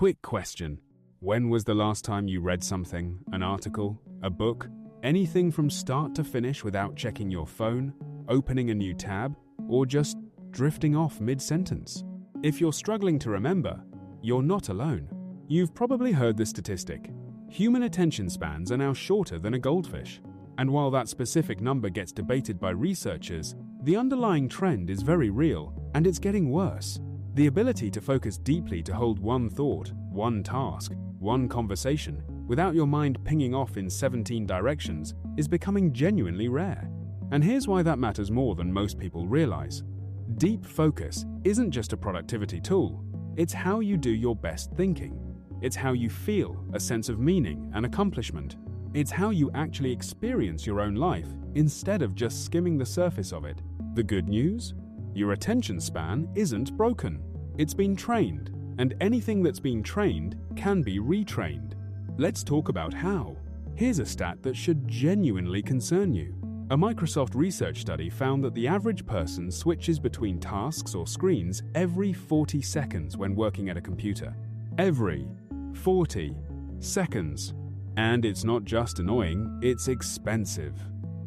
Quick question. When was the last time you read something, an article, a book, anything from start to finish without checking your phone, opening a new tab, or just drifting off mid-sentence? If you're struggling to remember, you're not alone. You've probably heard this statistic. Human attention spans are now shorter than a goldfish. And while that specific number gets debated by researchers, the underlying trend is very real, and it's getting worse. The ability to focus deeply to hold one thought, one task, one conversation, without your mind pinging off in 17 directions is becoming genuinely rare. And here's why that matters more than most people realize. Deep focus isn't just a productivity tool. It's how you do your best thinking. It's how you feel a sense of meaning and accomplishment. It's how you actually experience your own life instead of just skimming the surface of it. The good news? Your attention span isn't broken. It's been trained, and anything that's been trained can be retrained. Let's talk about how. Here's a stat that should genuinely concern you. A Microsoft research study found that the average person switches between tasks or screens every 40 seconds when working at a computer. Every 40 seconds. And it's not just annoying, it's expensive.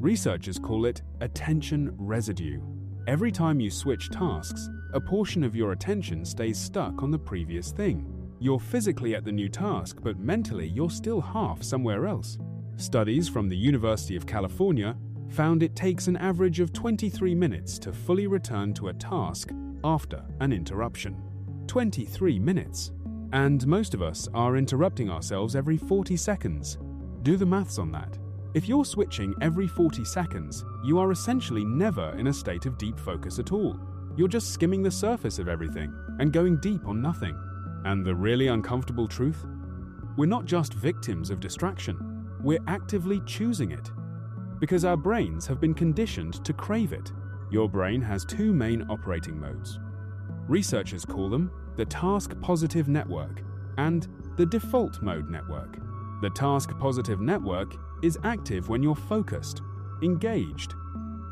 Researchers call it attention residue. Every time you switch tasks, a portion of your attention stays stuck on the previous thing. You're physically at the new task, but mentally you're still half somewhere else. Studies from the University of California found it takes an average of 23 minutes to fully return to a task after an interruption. 23 minutes. And most of us are interrupting ourselves every 40 seconds. Do the maths on that. If you're switching every 40 seconds, you are essentially never in a state of deep focus at all. You're just skimming the surface of everything and going deep on nothing. And the really uncomfortable truth? We're not just victims of distraction. We're actively choosing it. Because our brains have been conditioned to crave it. Your brain has two main operating modes. Researchers call them the task-positive network and the default mode network. The task-positive network is active when you're focused, engaged,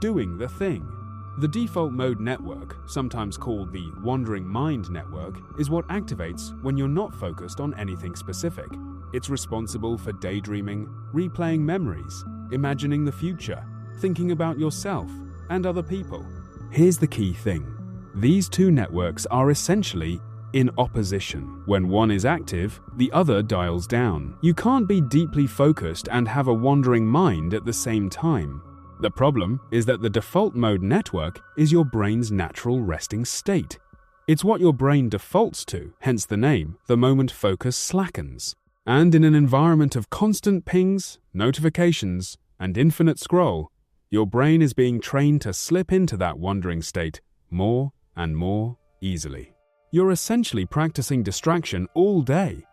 doing the thing. The default mode network, sometimes called the wandering mind network, is what activates when you're not focused on anything specific. It's responsible for daydreaming, replaying memories, imagining the future, thinking about yourself and other people. Here's the key thing. These two networks are essentially in opposition. When one is active, the other dials down. You can't be deeply focused and have a wandering mind at the same time. The problem is that the default mode network is your brain's natural resting state. It's what your brain defaults to, hence the name, the moment focus slackens. And in an environment of constant pings, notifications, and infinite scroll, your brain is being trained to slip into that wandering state more and more easily. You're essentially practicing distraction all day,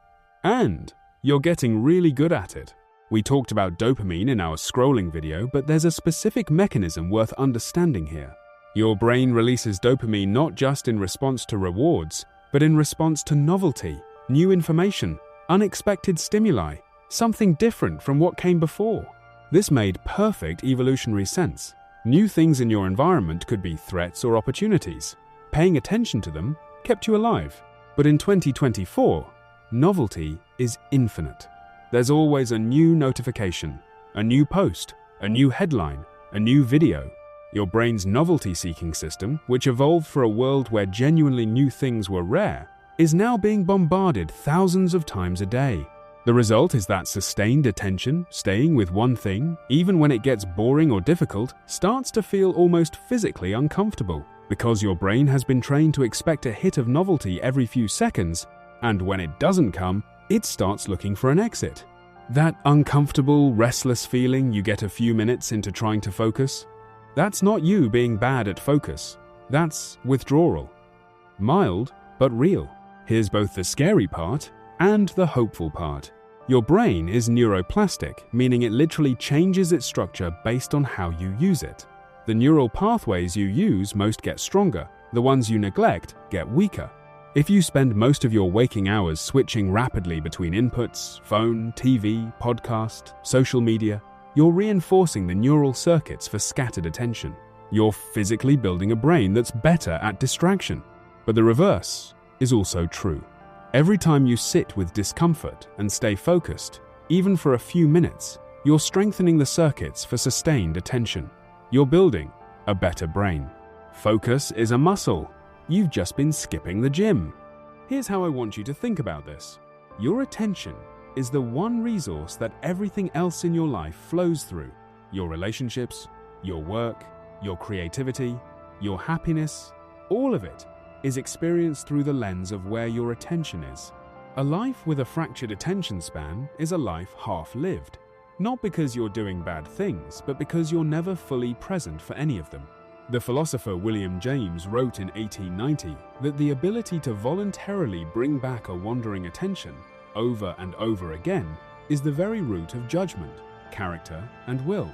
and you're getting really good at it. We talked about dopamine in our scrolling video, but there's a specific mechanism worth understanding here. Your brain releases dopamine not just in response to rewards, but in response to novelty, new information, unexpected stimuli, something different from what came before. This made perfect evolutionary sense. New things in your environment could be threats or opportunities. Paying attention to them kept you alive. But in 2024, novelty is infinite. There's always a new notification, a new post, a new headline, a new video. Your brain's novelty-seeking system, which evolved for a world where genuinely new things were rare, is now being bombarded thousands of times a day. The result is that sustained attention, staying with one thing, even when it gets boring or difficult, starts to feel almost physically uncomfortable. Because your brain has been trained to expect a hit of novelty every few seconds, and when it doesn't come, it starts looking for an exit. That uncomfortable, restless feeling you get a few minutes into trying to focus, that's not you being bad at focus. That's withdrawal. Mild, but real. Here's both the scary part and the hopeful part. Your brain is neuroplastic, meaning it literally changes its structure based on how you use it. The neural pathways you use most get stronger, the ones you neglect get weaker. If you spend most of your waking hours switching rapidly between inputs, phone, TV, podcast, social media, you're reinforcing the neural circuits for scattered attention. You're physically building a brain that's better at distraction. But the reverse is also true. Every time you sit with discomfort and stay focused, even for a few minutes, you're strengthening the circuits for sustained attention. You're building a better brain. Focus is a muscle. You've just been skipping the gym. Here's how I want you to think about this. Your attention is the one resource that everything else in your life flows through. Your relationships, your work, your creativity, your happiness, all of it is experienced through the lens of where your attention is. A life with a fractured attention span is a life half-lived. Not because you're doing bad things, but because you're never fully present for any of them. The philosopher William James wrote in 1890 that the ability to voluntarily bring back a wandering attention over and over again is the very root of judgment, character, and will.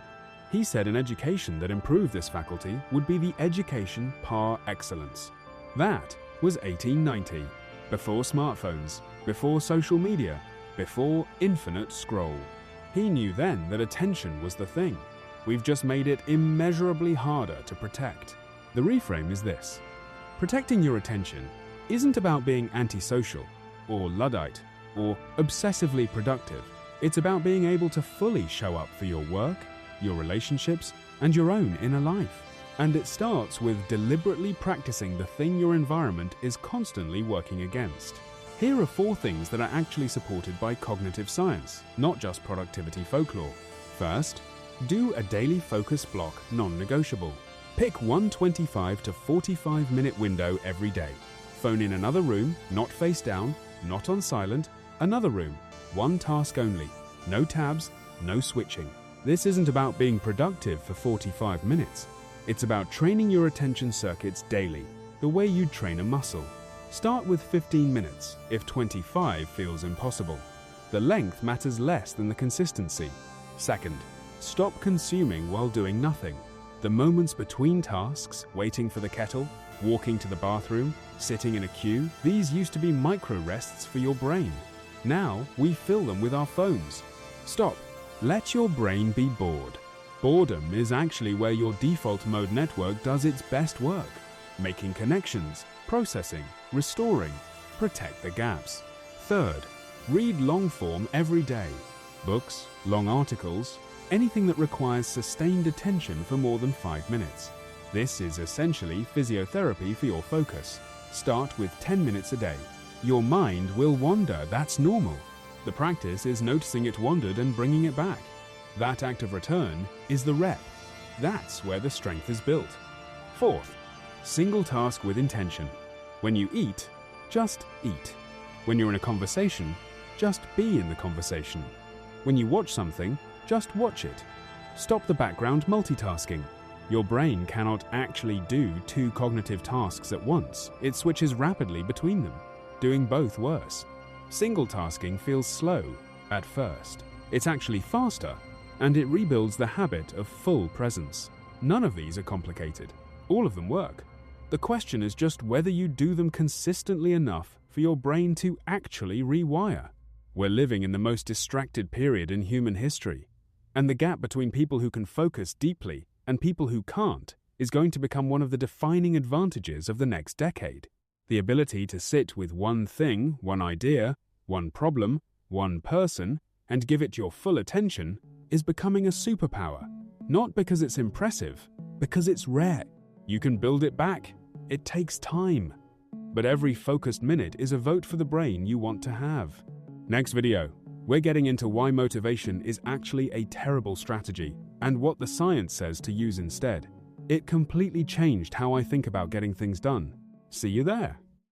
He said an education that improved this faculty would be the education par excellence. That was 1890, before smartphones, before social media, before infinite scroll. He knew then that attention was the thing. We've just made it immeasurably harder to protect. The reframe is this: protecting your attention isn't about being antisocial, or Luddite, or obsessively productive. It's about being able to fully show up for your work, your relationships, and your own inner life. And it starts with deliberately practicing the thing your environment is constantly working against. Here are 4 things that are actually supported by cognitive science, not just productivity folklore. First, do a daily focus block non-negotiable. Pick one 25 to 45 minute window every day. Phone in another room, not face down, not on silent, another room, one task only, no tabs, no switching. This isn't about being productive for 45 minutes. It's about training your attention circuits daily, the way you'd train a muscle. Start with 15 minutes if 25 feels impossible. The length matters less than the consistency. Second, stop consuming while doing nothing. The moments between tasks, waiting for the kettle, walking to the bathroom, sitting in a queue, these used to be micro rests for your brain. Now we fill them with our phones. Stop. Let your brain be bored. Boredom is actually where your default mode network does its best work. Making connections, processing, restoring. Protect the gaps. Third, read long form every day. Books, long articles, anything that requires sustained attention for more than 5 minutes. This is essentially physiotherapy for your focus. Start with 10 minutes a day. Your mind will wander, that's normal. The practice is noticing it wandered and bringing it back. That act of return is the rep. That's where the strength is built. Fourth, single task with intention. When you eat, just eat. When you're in a conversation, just be in the conversation. When you watch something, just watch it. Stop the background multitasking. Your brain cannot actually do 2 cognitive tasks at once. It switches rapidly between them, doing both worse. Single tasking feels slow at first. It's actually faster, and it rebuilds the habit of full presence. None of these are complicated. All of them work. The question is just whether you do them consistently enough for your brain to actually rewire. We're living in the most distracted period in human history, and the gap between people who can focus deeply and people who can't is going to become one of the defining advantages of the next decade. The ability to sit with one thing, one idea, one problem, one person, and give it your full attention is becoming a superpower. Not because it's impressive, because it's rare. You can build it back. It takes time. But every focused minute is a vote for the brain you want to have. Next video, we're getting into why motivation is actually a terrible strategy and what the science says to use instead. It completely changed how I think about getting things done. See you there.